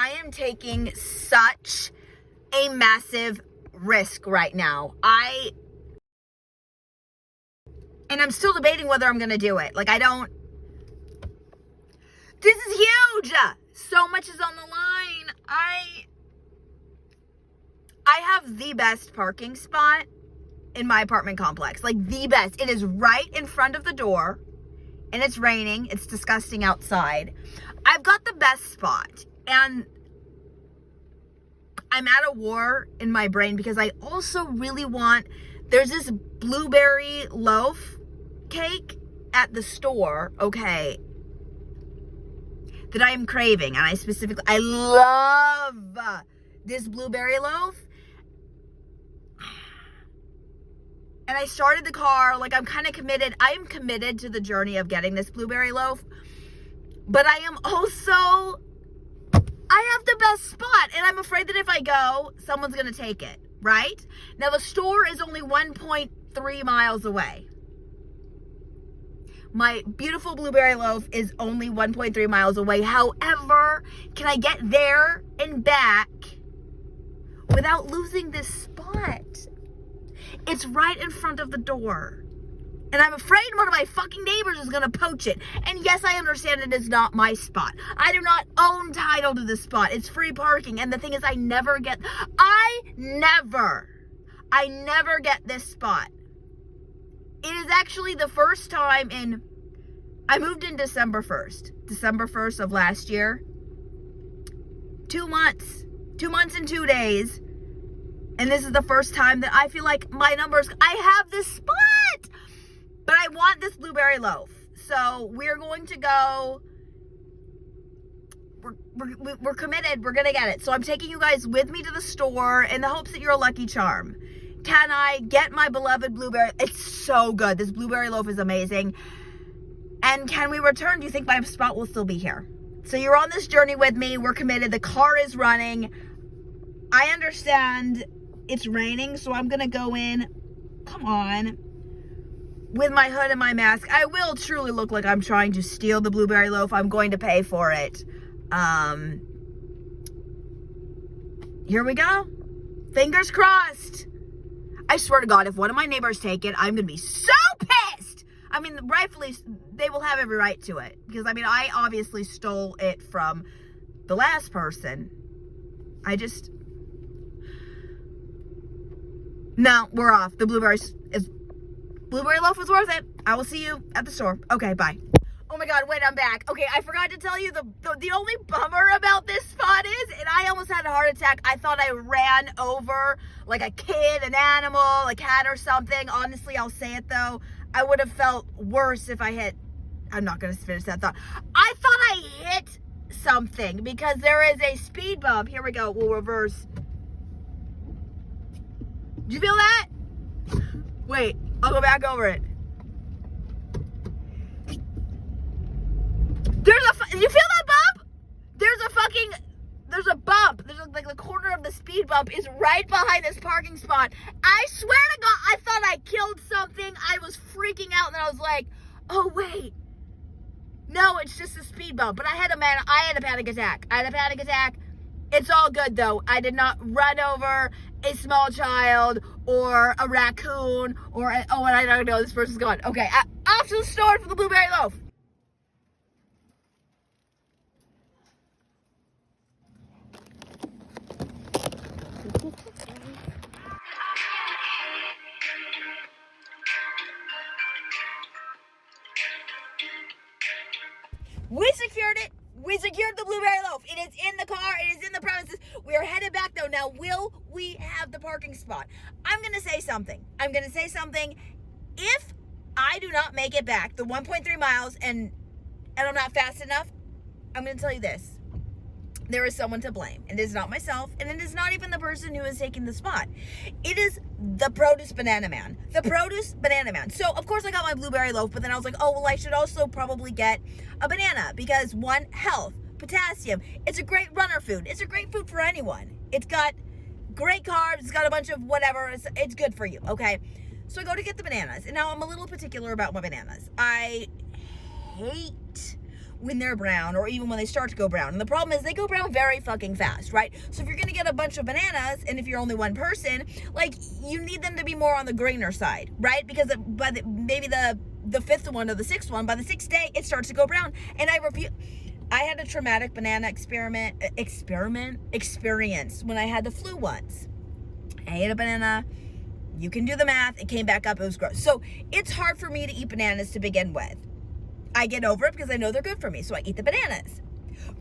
I am taking such a massive risk right now. And I'm still debating whether I'm going to do it. This is huge. So much is on the line. I have the best parking spot in my apartment complex. Like, the best. It is right in front of the door, and it's raining. It's disgusting outside. I've got the best spot, and I'm at a war in my brain because I also really want, there's this blueberry loaf cake at the store, okay, that I am craving. And I love this blueberry loaf. And I started the car, like, I'm kind of committed. I am committed to the journey of getting this blueberry loaf. But I am also, I have the best spot. And I'm afraid that if I go, someone's going to take it, right? Now, the store is only 1.3 miles away. My beautiful blueberry loaf is only 1.3 miles away. However, can I get there and back without losing this spot? It's right in front of the door. And I'm afraid one of my fucking neighbors is going to poach it. And yes, I understand it is not my spot. I do not own title to this spot. It's free parking. And the thing is, I never get this spot. It is actually the first time I moved in December 1st of last year. 2 months. 2 months and 2 days. And this is the first time that I feel like I have this spot. But I want this blueberry loaf. So we're going to go. We're committed. We're going to get it. So I'm taking you guys with me to the store in the hopes that you're a lucky charm. Can I get my beloved blueberry? It's so good. This blueberry loaf is amazing. And can we return? Do you think my spot will still be here? So you're on this journey with me. We're committed. The car is running. I understand it's raining, so I'm going to go in, come on, with my hood and my mask. I will truly look like I'm trying to steal the blueberry loaf. I'm going to pay for it. Here we go. Fingers crossed. I swear to God, if one of my neighbors take it, I'm going to be so pissed. I mean, rightfully, they will have every right to it. Because, I mean, I obviously stole it from the last person. No, we're off. The blueberry loaf was worth it. I will see you at the store. Okay, bye. Oh my God, wait, I'm back. Okay, I forgot to tell you the only bummer about this spot is, and I almost had a heart attack. I thought I ran over like a kid, an animal, a cat or something. Honestly, I'll say it though. I would have felt worse if I'm not going to finish that thought. I thought I hit something because there is a speed bump. Here we go. We'll reverse. Do you feel that? Wait, I'll go back over it. Do you feel that bump? There's a bump. Like the corner of the speed bump is right behind this parking spot. I swear to God, I thought I killed something. I was freaking out and then I was like, oh wait. No, it's just a speed bump. But I had a panic attack. It's all good though. I did not run over a small child or a raccoon and I don't know, this person's gone. Okay, off to the store for the blueberry loaf. We secured it. We secured the blueberry loaf. It is in the car. It is in the premises. We are headed back though. Now, will we have the parking spot? I'm going to say something. If I do not make it back the 1.3 miles and I'm not fast enough, I'm going to tell you this. There is someone to blame. It is not myself, and it is not even the person who is taking the spot. It is the produce banana man. So, of course, I got my blueberry loaf, but then I was like, oh, well, I should also probably get a banana because, one, health, potassium. It's a great runner food. It's a great food for anyone. It's got great carbs. It's got a bunch of whatever. It's good for you, okay? So I go to get the bananas, and now I'm a little particular about my bananas. I hate when they're brown, or even when they start to go brown. And the problem is they go brown very fucking fast, right? So if you're gonna get a bunch of bananas, and if you're only one person, like, you need them to be more on the greener side, right? Because maybe the fifth one or the sixth one, by the sixth day, it starts to go brown. And I had a traumatic banana experience when I had the flu once. I ate a banana. You can do the math. It came back up. It was gross. So it's hard for me to eat bananas to begin with. I get over it because I know they're good for me, so I eat the bananas.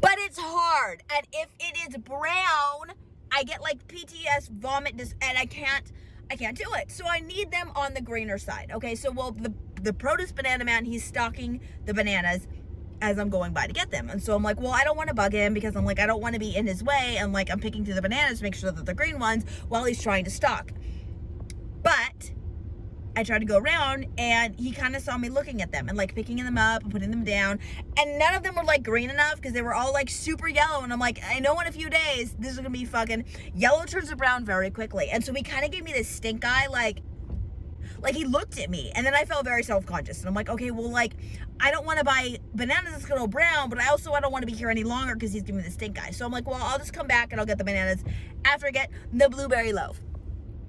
But it's hard. And if it is brown, I get like PTS, vomit, and I can't do it. So I need them on the greener side. Okay, so the produce banana man, he's stocking the bananas as I'm going by to get them. And so I'm like, well, I don't want to bug him, because I'm like, I don't want to be in his way, and like, I'm picking through the bananas to make sure that they're green ones while he's trying to stock. But I tried to go around, and he kind of saw me looking at them and like picking them up and putting them down, and none of them were like green enough, because they were all like super yellow. And I'm like, I know in a few days this is gonna be fucking yellow turns to brown very quickly. And so he kind of gave me this stink eye, like he looked at me, and then I felt very self-conscious, and I'm like, okay, well, like, I don't want to buy bananas that's gonna go brown, but I don't want to be here any longer because he's giving me the stink eye. So I'm like, well, I'll just come back and I'll get the bananas after I get the blueberry loaf.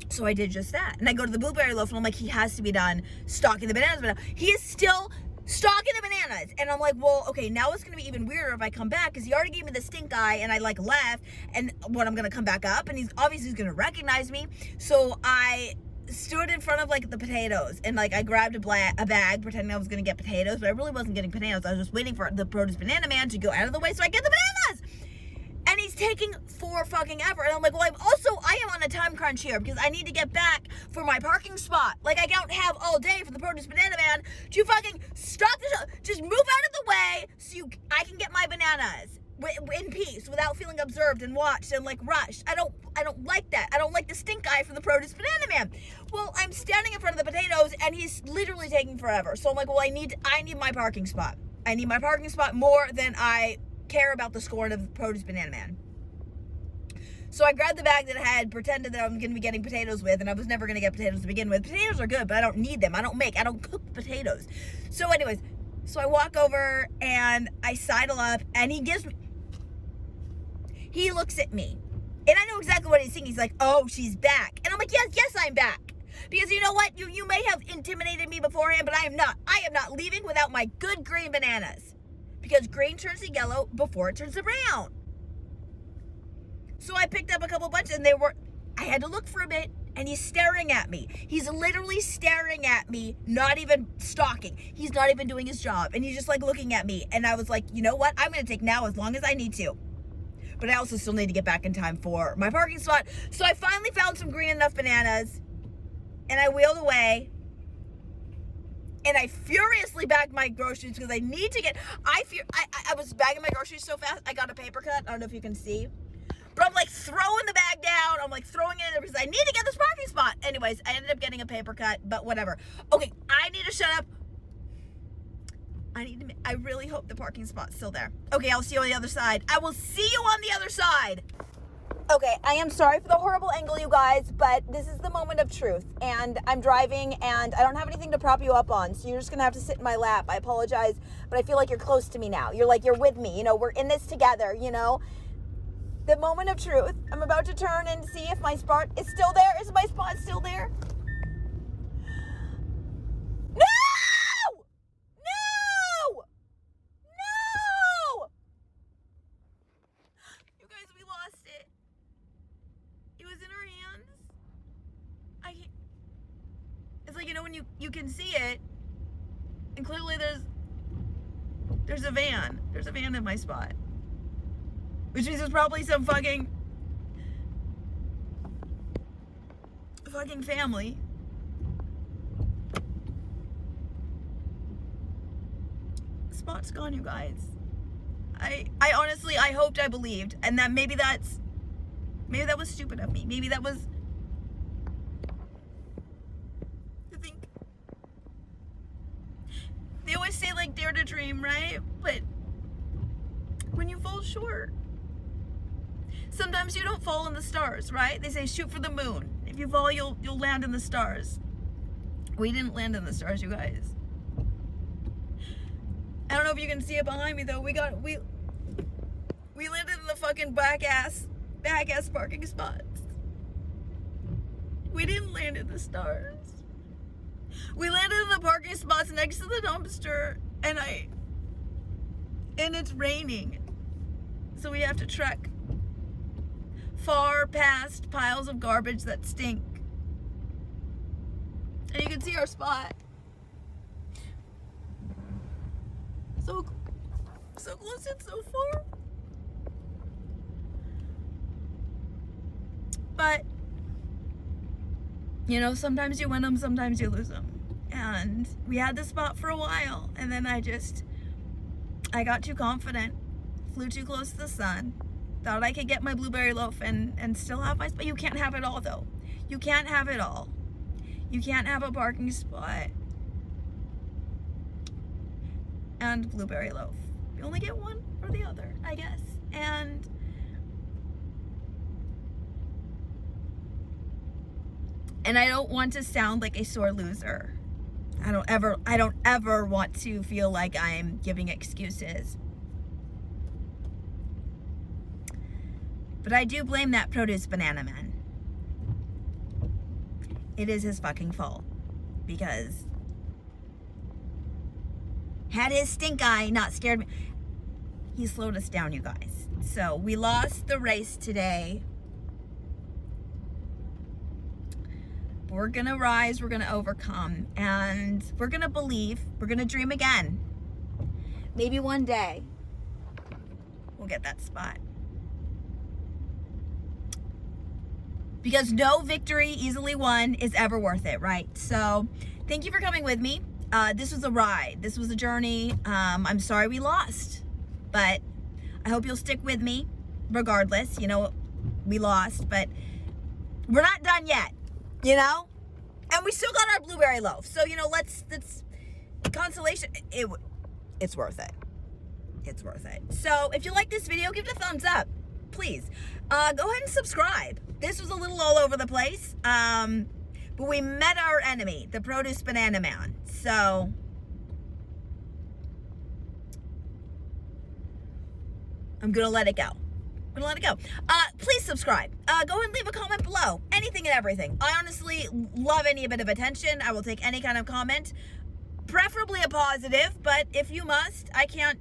So I did just that, and I go to the blueberry loaf, and I'm like, he has to be done stocking the bananas, but he is still stocking the bananas. And I'm like, well, okay, now it's gonna be even weirder if I come back, because he already gave me the stink eye, and I like left, and when I'm gonna come back up, and he's obviously gonna recognize me. So I stood in front of like the potatoes, and like I grabbed a bag pretending I was gonna get potatoes, but I really wasn't getting potatoes. I was just waiting for the produce banana man to go out of the way so I get the bananas. And he's taking for fucking ever. And I'm like, well, I am on a time crunch here, because I need to get back for my parking spot. Like, I don't have all day for the produce banana man to fucking stop the show. Just move out of the way so I can get my bananas in peace without feeling observed and watched and like rushed. I don't like that. I don't like the stink eye from the produce banana man. Well, I'm standing in front of the potatoes, and he's literally taking forever. So I'm like, well, I need my parking spot. I need my parking spot more than I care about the scorn of produce banana man. So I grabbed the bag that I had pretended that I was going to be getting potatoes with, and I was never going to get potatoes to begin with. Potatoes are good, but I don't need them. I don't cook potatoes. So anyways, so I walk over and I sidle up, and he looks at me, and I know exactly what he's thinking. He's like, oh, she's back. And I'm like, yes, I'm back. Because you know what? You may have intimidated me beforehand, but I am not. I am not leaving without my good green bananas. Because green turns to yellow before it turns to brown. So I picked up a couple bunches, and I had to look for a bit, and he's staring at me. He's literally staring at me, not even stalking. He's not even doing his job, and he's just like looking at me. And I was like, you know what? I'm going to take now as long as I need to. But I also still need to get back in time for my parking spot. So I finally found some green enough bananas, and I wheeled away. And I furiously bagged my groceries, because I need to get, I was bagging my groceries so fast, I got a paper cut. I don't know if you can see, but I'm like throwing the bag down. I'm like throwing it in there because I need to get this parking spot. Anyways, I ended up getting a paper cut, but whatever. Okay, I need to shut up. I really hope the parking spot's still there. Okay, I'll see you on the other side. I will see you on the other side. Okay, I am sorry for the horrible angle, you guys, but this is the moment of truth, and I'm driving, and I don't have anything to prop you up on, so you're just gonna have to sit in my lap. I apologize, but I feel like you're close to me now. You're with me, we're in this together, The moment of truth. I'm about to turn and see if my spot is still there. Is my spot still there? No! No! No! You guys, we lost it. It was in our hands. It's like, when you can see it, and clearly there's a van. There's a van in my spot. Which means there's probably some fucking family. Spot's gone, you guys. I honestly, I hoped, I believed, and that maybe that was stupid of me. Maybe that was, I think, they always say like dare to dream, right? But when you fall short, sometimes you don't fall in the stars, right? They say shoot for the moon. If you fall, you'll land in the stars. We didn't land in the stars, you guys. I don't know if you can see it behind me though. We landed in the fucking back ass parking spots. We didn't land in the stars. We landed in the parking spots next to the dumpster, and it's raining. So we have to trek far past piles of garbage that stink. And you can see our spot. So close and so far. But, you know, sometimes you win them, sometimes you lose them. And we had this spot for a while, and then I got too confident, flew too close to the sun, thought I could get my blueberry loaf and still have my spot. You can't have it all though. You can't have it all. You can't have a parking spot and blueberry loaf. You only get one or the other, I guess. And I don't want to sound like a sore loser. I don't ever want to feel like I'm giving excuses. But I do blame that produce banana man. It is his fucking fault. Because had his stink eye not scared me, he slowed us down, you guys. So we lost the race today. We're gonna rise, we're gonna overcome, and we're gonna believe, we're gonna dream again. Maybe one day we'll get that spot. Because no victory easily won is ever worth it, right? So thank you for coming with me. This was a ride, this was a journey. I'm sorry we lost, but I hope you'll stick with me regardless. You know, we lost, but we're not done yet. You know, and we still got our blueberry loaf. So, you know, let's consolation. It's worth it. It's worth it. So if you like this video, give it a thumbs up, please. Go ahead and subscribe. This was a little all over the place. But we met our enemy, the produce banana man. So I'm going to let it go. Please subscribe. Go ahead and leave a comment below. Anything and everything. I honestly love any bit of attention. I will take any kind of comment. Preferably a positive, but if you must, I can't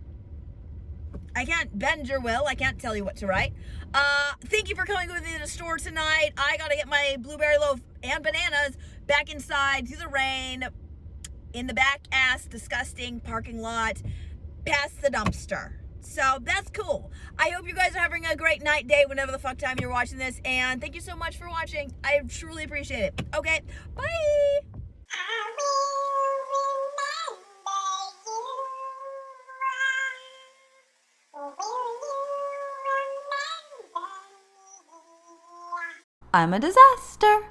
bend your will. I can't tell you what to write. Thank you for coming with me to the store tonight. I gotta get my blueberry loaf and bananas back inside through the rain in the back ass disgusting parking lot past the dumpster. So that's cool. I hope you guys are having a great night, day, whenever the fuck time you're watching this. And thank you so much for watching. I truly appreciate it. Okay, bye. I'm a disaster.